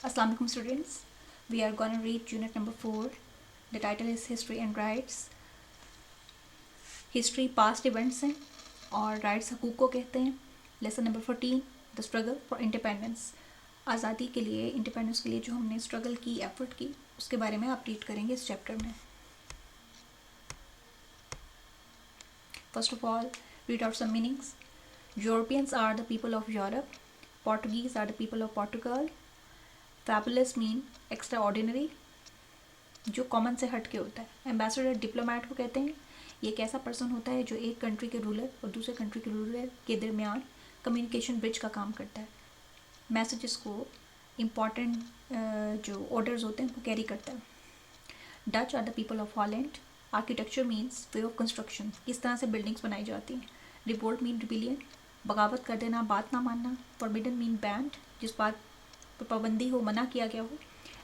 Assalamu alaikum students. We are going to read unit number 4. The title is History and Rights. History past events हैं और rights हकूक़ को कहते हैं. Lesson number 14 the struggle for independence. आज़ादी के लिए, independence के लिए जो हमने स्ट्रगल की, एफर्ट की, उसके बारे में आप रीड करेंगे इस चैप्टर में. First of all read out some meanings. Europeans are the people of Europe. Portuguese are the people of Portugal. Fabulous mean extraordinary, जो कॉमन से हट के होता है. एम्बेसडर डिप्लोमेट को कहते हैं. ये एक ऐसा पर्सन होता है जो एक कंट्री के रूलर और दूसरे कंट्री के रूलर के दरमियान कम्युनिकेशन ब्रिज का काम करता है. मैसेजेस को, इम्पॉर्टेंट जो ऑर्डर्स होते हैं वो कैरी करता है. Dutch are the people of Holland. Architecture means way of construction, किस तरह से बिल्डिंग्स बनाई जाती हैं. रिवोल्ट मीन रिबिलियन, बगावत कर देना, बात ना मानना. फॉरबिडन मीन बैंड, जिस बात पर पाबंदी हो, मना किया गया हो.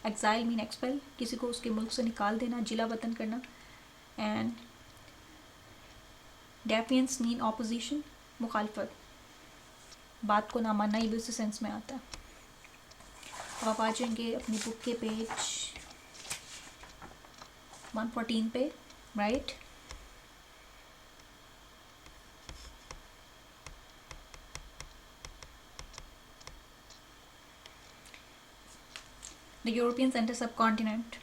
एक्साइल मीन एक्सपेल, किसी को उसके मुल्क से निकाल देना, जिला वतन करना. एंड डेफियंस मीन ऑपोजिशन, मुखालफत, बात को ना मानना, ये भी उसी सेंस में आता है. अब आप आ जाएंगे अपनी बुक के पेज 114 पे. Right. The Europeans enter subcontinent.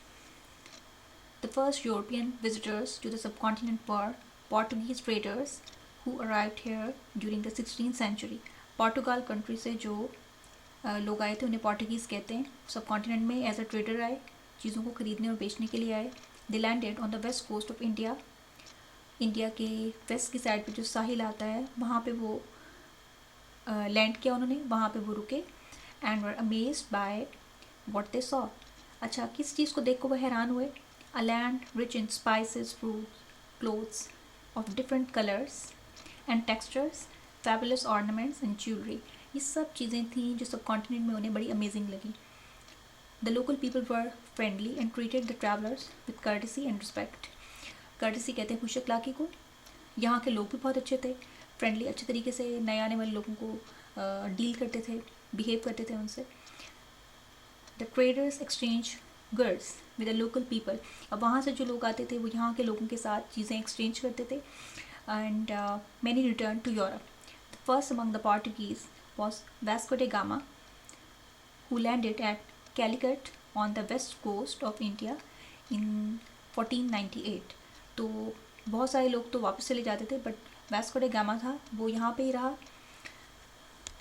The first European visitors to the subcontinent were Portuguese traders who arrived here during the 16th century. Portugal country से जो लोग आए थे उन्हें पोर्टुगीज़ कहते हैं. सबकॉन्टिनेंट में एज अ ट्रेडर आए, चीज़ों को ख़रीदने और बेचने के लिए आए. They landed on the west coast of India. India के वेस्ट की साइड पे जो साहिल आता है वहाँ पे वो लैंड किया उन्होंने, वहाँ पे वो रुके. And were amazed by what they saw. अच्छा, किस चीज़ को देख को वो हैरान हुए. A land rich in spices, fruits, clothes of different colours and textures, fabulous ornaments and jewellery. ये सब चीज़ें थीं जो सब कॉन्टिनेंट में उन्हें बड़ी अमेजिंग लगी. The local people were friendly and treated the travellers with courtesy and respect. Courtesy कहते हैं खुश अखलाकी को. यहाँ के लोग भी बहुत अच्छे थे. फ्रेंडली, अच्छे तरीके से नए आने वाले लोगों को डील करते थे, बिहेव करते थे उनसे. The traders exchange goods with the local people. अब वहाँ से जो लोग आते थे वो यहाँ के लोगों के साथ चीज़ें एक्सचेंज करते थे. And many return to Europe. The first among the Portuguese was Vasco da Gama, who landed at Calicut on the west coast of India in 1498. तो बहुत सारे लोग तो वापस चले जाते थे, बट वास्को डा गामा था वो यहाँ पे ही रहा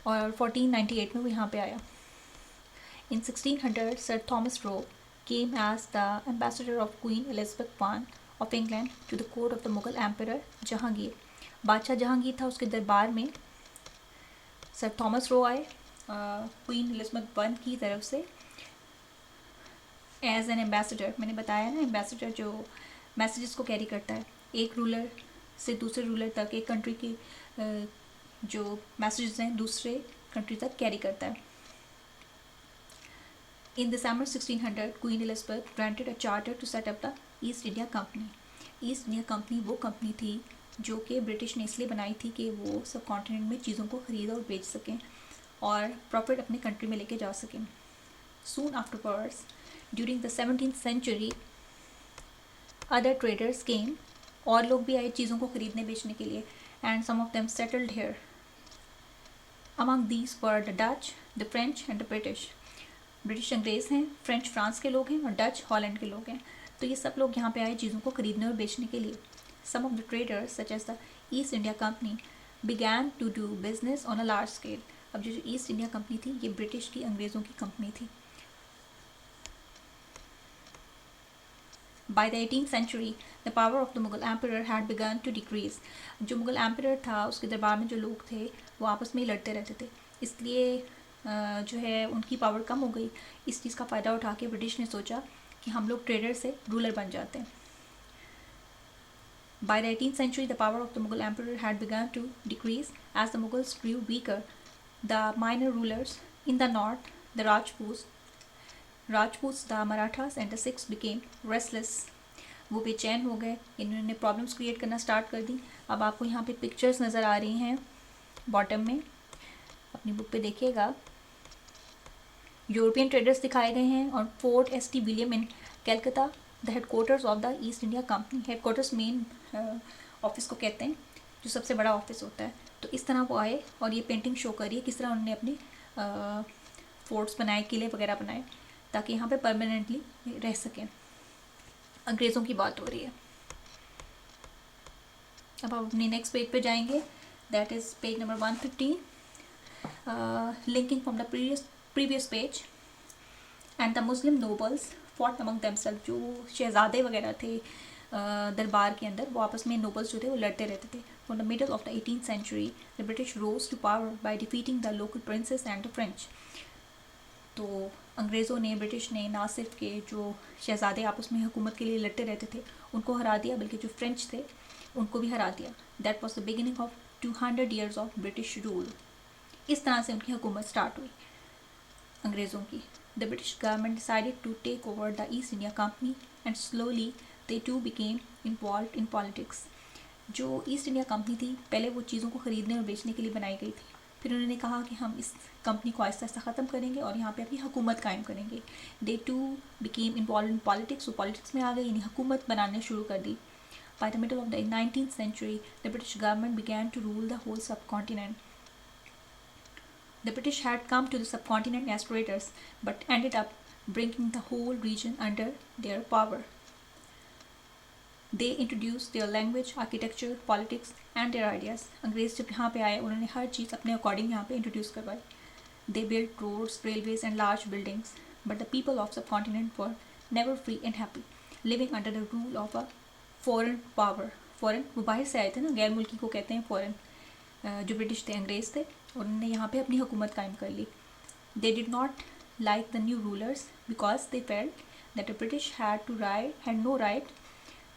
और 1498 में वो यहाँ पे आया. In 1600, Sir Thomas Roe came as the ambassador of Queen Elizabeth I of England to the court of the Mughal Emperor Jahangir. बादशाह जहांगीर था, उसके दरबार में सर थॉमस रो आए क्वीन एलिज़ाबेथ वन की तरफ से एज एन एम्बेसडर. मैंने बताया ना, एम्बेसडर जो मैसेजेस को कैरी करता है एक रूलर से दूसरे रूलर तक, एक कंट्री की जो मैसेजेस हैं दूसरे कंट्री तक कैरी करता है. In December 1600 queen Elizabeth granted a charter to set up the east India company. ईस्ट इंडिया कंपनी वो कंपनी थी जो कि ब्रिटिश ने इसलिए बनाई थी कि वो सब कॉन्टिनेंट में चीज़ों को ख़रीद और बेच सकें और प्रॉफिट अपने कंट्री में लेके जा सकें. Soon afterwards during the 17th century other traders came. और लोग भी आए चीज़ों को ख़रीदने बेचने के लिए. And some of them settled here. Among these were the Dutch, the French and the British. British अंग्रेज़ हैं, फ्रेंच फ्रांस के लोग हैं और डच हॉलैंड के लोग हैं. तो ये सब लोग यहाँ पे आए चीज़ों को ख़रीदने और बेचने के लिए. Some of the traders, such as the East India Company, began to do business on a large scale. अब जो ईस्ट इंडिया कंपनी थी ये ब्रिटिश की, अंग्रेज़ों की कंपनी थी. By the 18th century, the power of the Mughal emperor had begun to decrease. जो Mughal emperor था उसके दरबार में जो लोग थे वो आपस में ही लड़ते रहते थे, इसलिए जो है उनकी पावर कम हो गई. इस चीज़ का फ़ायदा उठा के ब्रिटिश ने सोचा कि हम लोग ट्रेडर से रूलर बन जाते हैं. By the 18th century, the power of the Mughal emperor had begun to decrease as the Mughals grew weaker. The minor rulers in the north, the Rajputs, the Marathas and the Sikhs became restless. वो बेचैन हो गए, इन्होंने problems create करना start कर दी. अब आपको यहाँ पे पिक्चर्स नज़र आ रही हैं बॉटम में, अपनी बुक पे देखिएगा. यूरोपियन ट्रेडर्स दिखाए गए हैं और fort ST. William in Calcutta, the headquarters of the east India company. Headquarters main office को कहते हैं, जो सबसे बड़ा ऑफिस होता है। तो इस तरह वो आए और ये पेंटिंग शो कर रही है किस तरह उन्होंने अपनी फोर्ट्स बनाए, किले वगैरह बनाए, ताकि यहाँ पे परमानेंटली रह सकें। अंग्रेज़ों की बात हो रही है। अब आप अपनी नेक्स्ट पेज पे जाएंगे, that is page number 115, linking from the previous page. And the Muslim nobles fought among themselves, जो शहजादे वगैरह थे दरबार के अंदर, वो आपस में नोबल्स जो थे वो लड़ते रहते थे। From the middle of the 18th century the British rose to power by defeating the local princes and the French. तो अंग्रेज़ों ने, ब्रिटिश ने ना सिर्फ के जो शहजादे आपस में हुकूमत के लिए लड़ते रहते थे उनको हरा दिया, बल्कि जो फ्रेंच थे उनको भी हरा दिया। That was the beginning of 200 years of British rule. इस तरह से उनकी हुकूमत स्टार्ट हुई अंग्रेज़ों की। The British government decided to take over the east India company and slowly they too became involve in politics. जो ईस्ट इंडिया कंपनी थी, पहले वो चीज़ों को ख़रीदने और बेचने के लिए बनाई गई थी। फिर उन्होंने कहा कि हम इस कंपनी को आहिस्ता आहिस्ता ख़त्म करेंगे और यहाँ पे अपनी हुकूमत कायम करेंगे। They too became involve in politics, वो पॉलिटिक्स में आ गए, यानी हुकूमत बनाने शुरू कर दी। By the middle of the 19th century the British government began to rule the whole subcontinent. The British had come to the subcontinent as traders, but ended up bringing the whole region under their power. They introduced their language, architecture, politics and their ideas. अंग्रेज़ जब यहाँ पे आए उन्होंने हर चीज़ अपने according यहाँ पे introduce करवाई। They built roads, railways and large buildings, but the people of subcontinent were never free and happy, living under the rule of a foreign power. Foreign, वो बाहर से आए थे ना, गैर मुल्की को कहते हैं foreign। जो ब्रिटिश थे, अंग्रेज़ थे, उन्होंने यहाँ पे अपनी हुकूमत कायम कर ली। They did not like the new rulers because they felt that the British had no right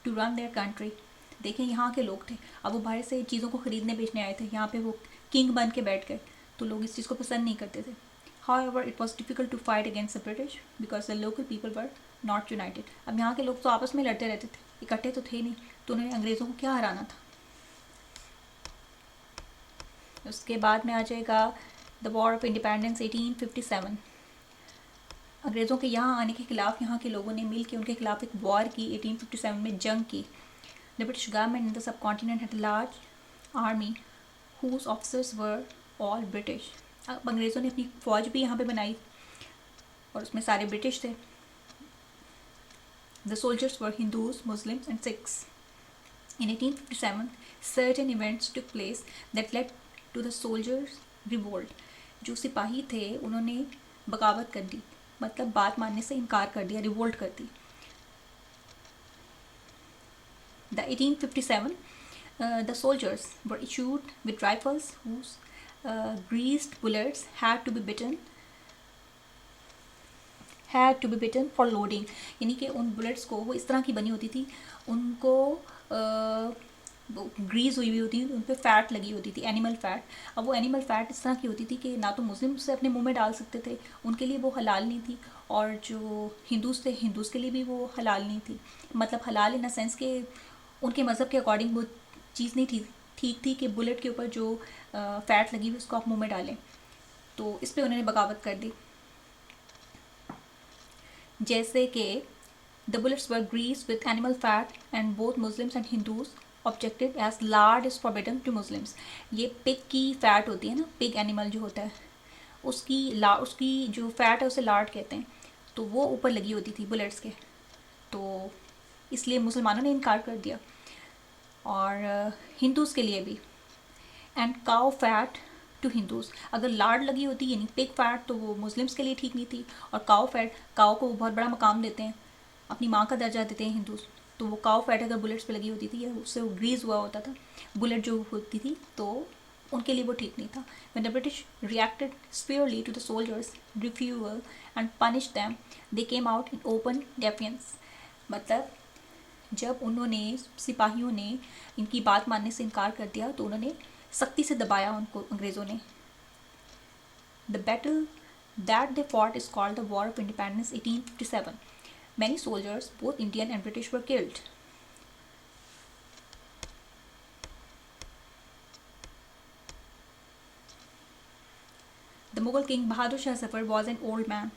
to run their country. देखें, यहाँ के लोग थे, अब वो बाहर से चीज़ों को ख़रीदने बेचने आए थे, यहाँ पे वो किंग बन के बैठ गए, तो लोग इस चीज़ को पसंद नहीं करते थे। However, it was difficult to fight against the British because the local people were not united. अब यहाँ के लोग तो आपस में लड़ते रहते थे, इकट्ठे तो थे नहीं, तो उन्होंने अंग्रेज़ों को क्या हराना था। उसके बाद में आ जाएगा द वॉर ऑफ इंडिपेंडेंस 1857। अंग्रेज़ों के यहाँ आने के खिलाफ यहाँ के लोगों ने मिल के उनके खिलाफ एक वॉर की, 1857 में जंग की। The British government in the subcontinent had large army whose officers were all British. अब अंग्रेज़ों ने अपनी फ़ौज भी यहाँ पे बनाई और उसमें सारे ब्रिटिश थे। The soldiers were Hindus, Muslims and Sikhs. In 1857, certain events took place that led to the soldiers' revolt. जो सिपाही थे उन्होंने बगावत कर दी, मतलब बात मानने से इनकार कर दिया, रिवोल्ट कर दी। The 1857, the soldiers were issued with rifles whose greased bullets had to be bitten for loading. यानी कि उन बुलेट्स को, वो इस तरह की बनी होती थी, उनको ग्रीस हुई होती थी, उन पर फैट लगी होती थी, एनिमल फैट। अब वो एनिमल फैट इस तरह की होती थी कि ना तो मुस्लिम से अपने मुंह में डाल सकते थे, उनके लिए वो हलाल नहीं थी, और जो हिंदूज़ थे, हिंदूज़ के लिए भी वो हलाल नहीं थी। मतलब हलाल इन द सेंस कि उनके मज़हब के अकॉर्डिंग वो चीज़ नहीं थी, ठीक थी कि बुलेट के ऊपर जो फ़ैट लगी हुई उसको आप मुँह में डालें। तो इस पर उन्होंने बगावत कर दी। जैसे कि the bullets were greased with animal fat and both Muslims and Hindus objected as lard is forbidden to Muslims. ये पिग की फ़ैट होती है ना, पिग एनिमल जो होता है, उसकी जो फ़ैट है उसे लार्ड कहते हैं, तो वो ऊपर लगी होती थी बुलेट्स के, तो इसलिए मुसलमानों ने इनकार कर दिया। और हिंदूज़ के लिए भी। And cow fat to Hindus, अगर लार्ड लगी होती यानी पिग फैट, तो वो मुस्लिम्स के लिए ठीक नहीं थी। और काउ फैट, काउ को बहुत बड़ा मकाम देते हैं, अपनी माँ का दर्जा देते हैं हिंदूज़, तो वो काउ फैट अगर बुलेट्स पे लगी होती थी या उससे वो ग्रीस हुआ होता था, बुलेट जो होती थी, तो उनके लिए वो ठीक नहीं था। When the British reacted severely to the soldiers' refusal and punished them, they came out in open defiance. मतलब जब उन्होंने, सिपाहियों ने इनकी बात मानने से इनकार कर दिया, तो उन्होंने सख्ती से दबाया उनको, अंग्रेज़ों ने। The battle that they fought is called the War of Independence 1857. Many soldiers, both Indian and British, were killed. The Mughal king Bahadur Shah Zafar was an old man.